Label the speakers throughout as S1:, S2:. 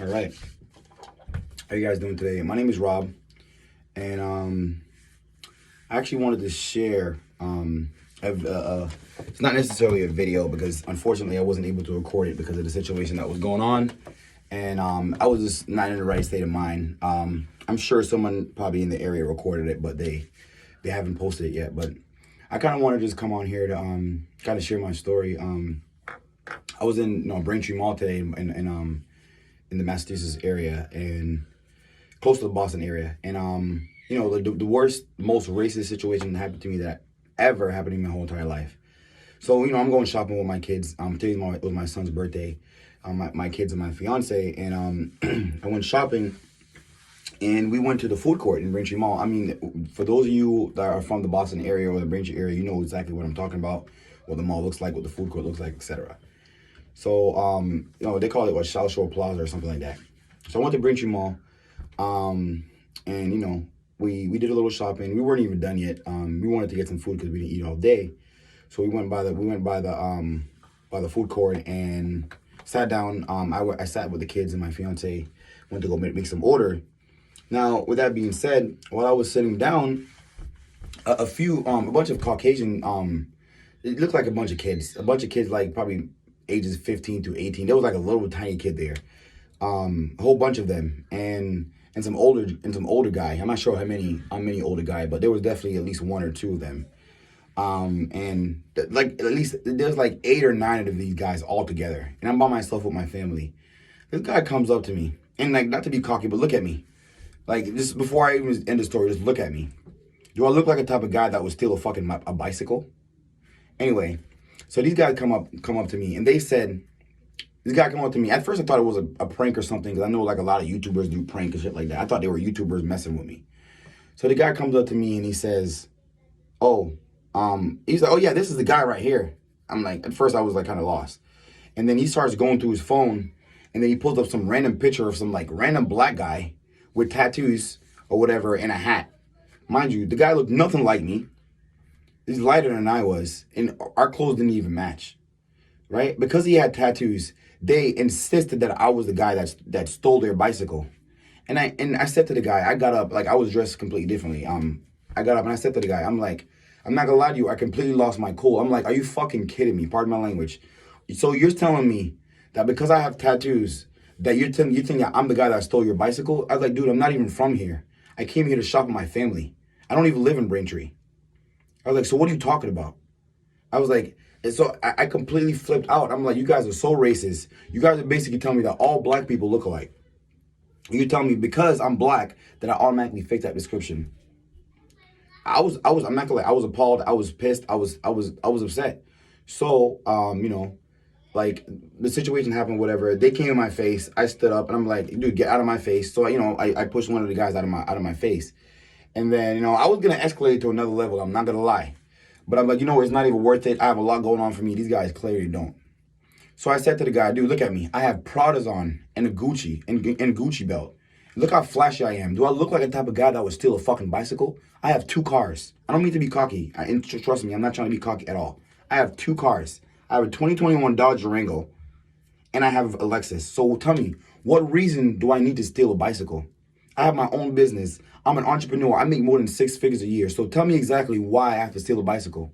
S1: All right. How you guys doing today? My name is Rob, and I actually wanted to share. It's not necessarily a video because unfortunately I wasn't able to record it because of the situation that was going on, and I was just not in the right state of mind. I'm sure someone probably in the area recorded it, but they haven't posted it yet. But I kind of want to just come on here to kind of share my story. I was in Braintree Mall today in the Massachusetts area and close to the Boston area, and the worst, most racist situation that happened to me that ever happened in my whole entire life. So I'm going shopping with my kids. Today was my son's birthday. My kids and my fiance, and I went shopping, and we went to the food court in Braintree Mall. I mean, for those of you that are from the Boston area or the Braintree area, you know exactly what I'm talking about, what the mall looks like, what the food court looks like, etc. So, they call it South Shore Plaza or something like that. So I went to Braintree Mall, and we did a little shopping. We weren't even done yet. We wanted to get some food because we didn't eat all day. So we went by the food court and sat down. I sat with the kids and my fiance. Went to go make some order. Now, with that being said, while I was sitting down, a bunch of Caucasian, it looked like a bunch of kids like probably ages 15 to 18. There was like a little tiny kid there, a whole bunch of them, and some older guy. I'm not sure how many older guy, but there was definitely at least one or two of them. At least there's like 8 or 9 of these guys all together, and I'm by myself with my family. This guy comes up to me, and like, not to be cocky, but look at me. Like, just before I even end the story, just look at me. Do I look like a type of guy that would steal a bicycle? Anyway, so these guys come up to me, and they said, this guy came up to me. At first, I thought it was a prank or something, because I know like a lot of YouTubers do prank and shit like that. I thought they were YouTubers messing with me. So the guy comes up to me and he says, he's like, oh yeah, this is the guy right here. I'm like, at first I was like kind of lost. And then he starts going through his phone, and then he pulls up some random picture of some like random black guy with tattoos or whatever and a hat. Mind you, the guy looked nothing like me. He's lighter than I was, and our clothes didn't even match, right? Because he had tattoos, they insisted that I was the guy that stole their bicycle. And I said to the guy, I got up, like I was dressed completely differently. I got up and I said to the guy, I'm like, I'm not gonna lie to you, I completely lost my cool. I'm like, are you fucking kidding me? Pardon my language. So you're telling me that because I have tattoos, that you think that I'm the guy that stole your bicycle? I was like, dude, I'm not even from here. I came here to shop with my family. I don't even live in Braintree. I was like, so what are you talking about? I was like, and so I completely flipped out. I'm like, you guys are so racist. You guys are basically telling me that all black people look alike. You're telling me because I'm black that I automatically fit that description. I'm not gonna lie, I was appalled, I was pissed, I was upset. So, like the situation happened, whatever. They came in my face. I stood up and I'm like, dude, get out of my face. So, I pushed one of the guys out of my face. And then, I was going to escalate to another level. I'm not going to lie. But I'm like, it's not even worth it. I have a lot going on for me. These guys clearly don't. So I said to the guy, dude, look at me. I have Pradas on and a Gucci and Gucci belt. Look how flashy I am. Do I look like a type of guy that would steal a fucking bicycle? I have 2 cars. I don't mean to be cocky. And trust me, I'm not trying to be cocky at all. I have 2 cars. I have a 2021 Dodge Durango, and I have a Lexus. So tell me, what reason do I need to steal a bicycle? I have my own business. I'm an entrepreneur. I make more than 6 figures a year. So tell me exactly why I have to steal a bicycle.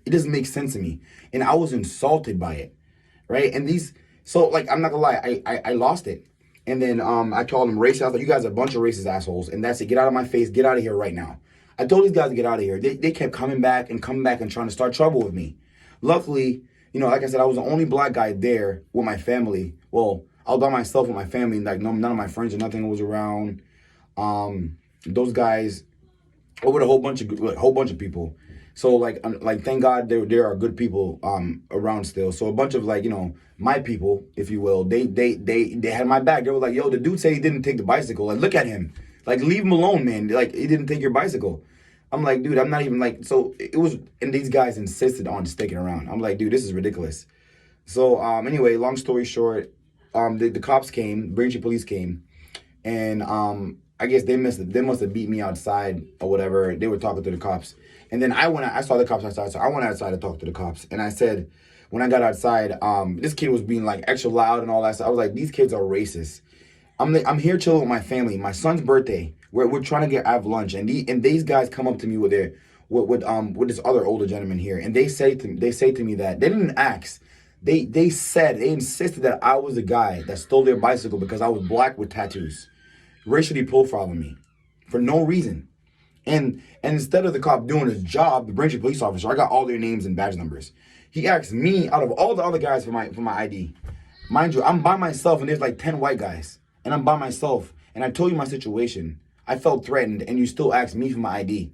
S1: It doesn't make sense to me. And I was insulted by it, right? And I'm not gonna lie, I lost it. And then I told them racist. I was like, you guys are a bunch of racist assholes. And that's it. Get out of my face. Get out of here right now. I told these guys to get out of here. They kept coming back and trying to start trouble with me. Luckily, like I said, I was the only black guy there with my family. Well, I was by myself with my family. Like none of my friends or nothing was around. Those guys, with a whole bunch of people. So like thank God there are good people around still. So a bunch of my people, if you will, they had my back. They were like, yo, the dude said he didn't take the bicycle. Like, look at him. Like, leave him alone, man. Like, he didn't take your bicycle. I'm like, dude, I'm not even like, so it was, and these guys insisted on sticking around. I'm like, dude, this is ridiculous. So anyway, long story short, the cops came, Braintree police came, and I guess they must have beat me outside or whatever. They were talking to the cops. And then I saw the cops outside, so I went outside to talk to the cops. And I said, when I got outside, this kid was being like extra loud and all that stuff. I was like, these kids are racist. I'm here chilling with my family. My son's birthday. We're trying to have lunch, and these guys come up to me with with this other older gentleman here, and they say to me that they didn't ask. They insisted that I was the guy that stole their bicycle because I was black with tattoos, racially profiling me for no reason. And instead of the cop doing his job, the Braintree police officer, I got all their names and badge numbers. He asked me out of all the other guys for my ID. Mind you, I'm by myself and there's like 10 white guys. And I'm by myself. And I told you my situation. I felt threatened and you still asked me for my ID.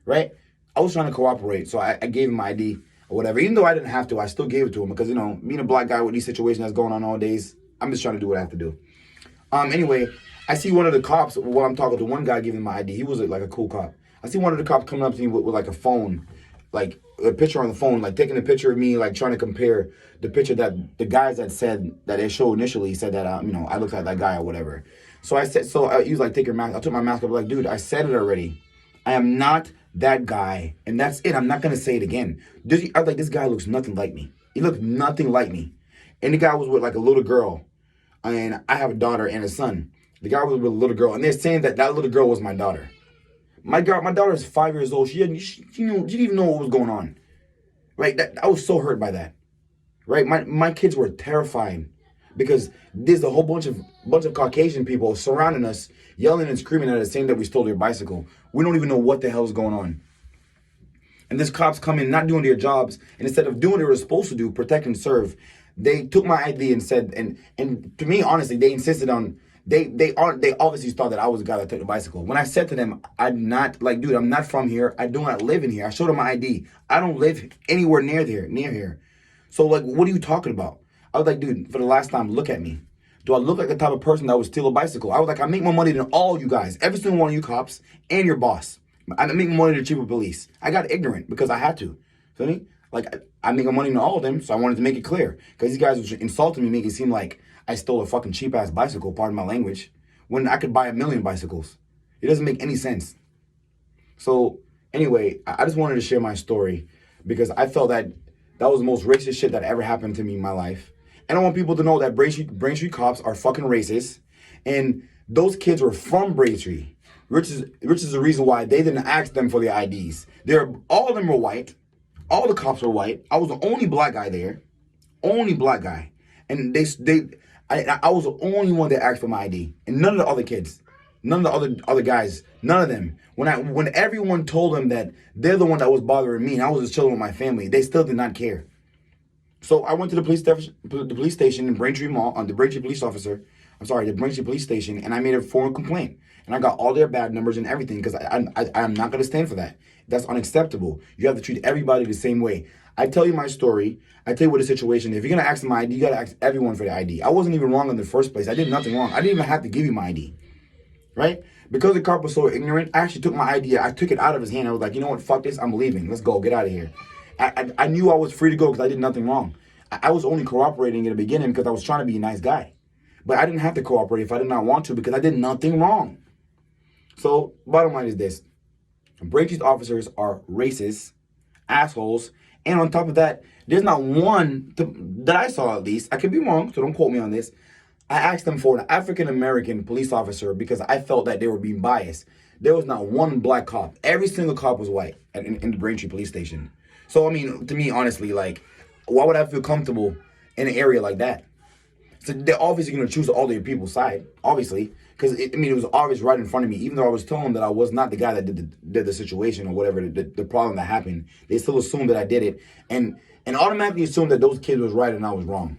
S1: Right? I was trying to cooperate, so I gave him my ID or whatever. Even though I didn't have to, I still gave it to him because, you know, being a black guy with these situations that's going on nowadays, I'm just trying to do what I have to do. Anyway, I see one of the cops while I'm talking to one guy giving my ID. He was like a cool cop. I see one of the cops coming up to me with like a phone, like a picture on the phone, like taking a picture of me, like trying to compare the picture that the guys that said that they showed initially said that, you know, I looked like that guy or whatever. So I said, he was like, take your mask. I took my mask off. Like, dude, I said it already. I am not that guy. And that's it. I'm not going to say it again. I was like, this guy looks nothing like me. He looked nothing like me. And the guy was with like a little girl. And I have a daughter and a son. The guy was with a little girl. And they're saying that little girl was my daughter. My daughter is 5 years old. She didn't even know what was going on. Right? I was so hurt by that. Right? My kids were terrified because there's a whole bunch of Caucasian people surrounding us, yelling and screaming at us, saying that we stole their bicycle. We don't even know what the hell is going on. And this cops come in not doing their jobs, and instead of doing what they were supposed to do, protect and serve, they took my ID and said, and to me, honestly, they insisted on. They obviously thought that I was the guy that took the bicycle. When I said to them, I'm not, like, dude, I'm not from here. I do not live in here. I showed them my ID. I don't live anywhere near here. So, like, what are you talking about? I was like, dude, for the last time, look at me. Do I look like the type of person that would steal a bicycle? I was like, I make more money than all you guys, every single one of you cops, and your boss. I make more money than the chief of police. I got ignorant because I had to. Feel me? Like, I make more money than all of them, so I wanted to make it clear. Because these guys were insulting me, making it seem like I stole a fucking cheap-ass bicycle, pardon my language, when I could buy 1,000,000 bicycles. It doesn't make any sense. So, anyway, I just wanted to share my story because I felt that was the most racist shit that ever happened to me in my life. And I want people to know that Braintree cops are fucking racist. And those kids were from Braintree, which is the reason why they didn't ask them for their IDs. All of them were white. All the cops were white. I was the only black guy there. Only black guy. And I was the only one that asked for my ID, and none of the other kids, none of the other guys, none of them. When everyone told them that they're the one that was bothering me, and I was just chilling with my family, they still did not care. So I went to the police station in Braintree Mall, the Braintree police station, and I made a formal complaint, and I got all their bad numbers and everything because I'm not going to stand for that. That's unacceptable. You have to treat everybody the same way. I tell you my story. I tell you what the situation is. If you're going to ask my ID, you got to ask everyone for the ID. I wasn't even wrong in the first place. I did nothing wrong. I didn't even have to give you my ID. Right? Because the cop was so ignorant, I actually took my ID. I took it out of his hand. I was like, you know what? Fuck this. I'm leaving. Let's go. Get out of here. I knew I was free to go because I did nothing wrong. I was only cooperating in the beginning because I was trying to be a nice guy. But I didn't have to cooperate if I did not want to because I did nothing wrong. So, bottom line is this. Braintree's officers are racist, assholes, and on top of that, there's not one that I saw, at least. I could be wrong, so don't quote me on this. I asked them for an African-American police officer because I felt that they were being biased. There was not one black cop. Every single cop was white in the Braintree police station. So, I mean, to me, honestly, like, why would I feel comfortable in an area like that? So they're obviously going to choose all their people's side, obviously. Because, it was obvious right in front of me. Even though I was telling them that I was not the guy that did the situation or whatever, the problem that happened, they still assumed that I did it. And automatically assumed that those kids was right and I was wrong.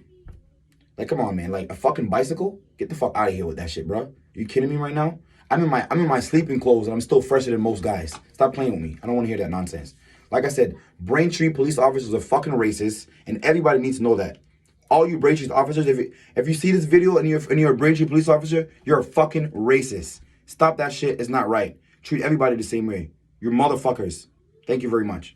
S1: Like, come on, man. Like, a fucking bicycle? Get the fuck out of here with that shit, bro. You kidding me right now? I'm in my sleeping clothes and I'm still fresher than most guys. Stop playing with me. I don't want to hear that nonsense. Like I said, Braintree police officers are fucking racist, and everybody needs to know that. All you Braintree officers, if you see this video and you're a Braintree police officer, you're a fucking racist. Stop that shit. It's not right. Treat everybody the same way. You're motherfuckers. Thank you very much.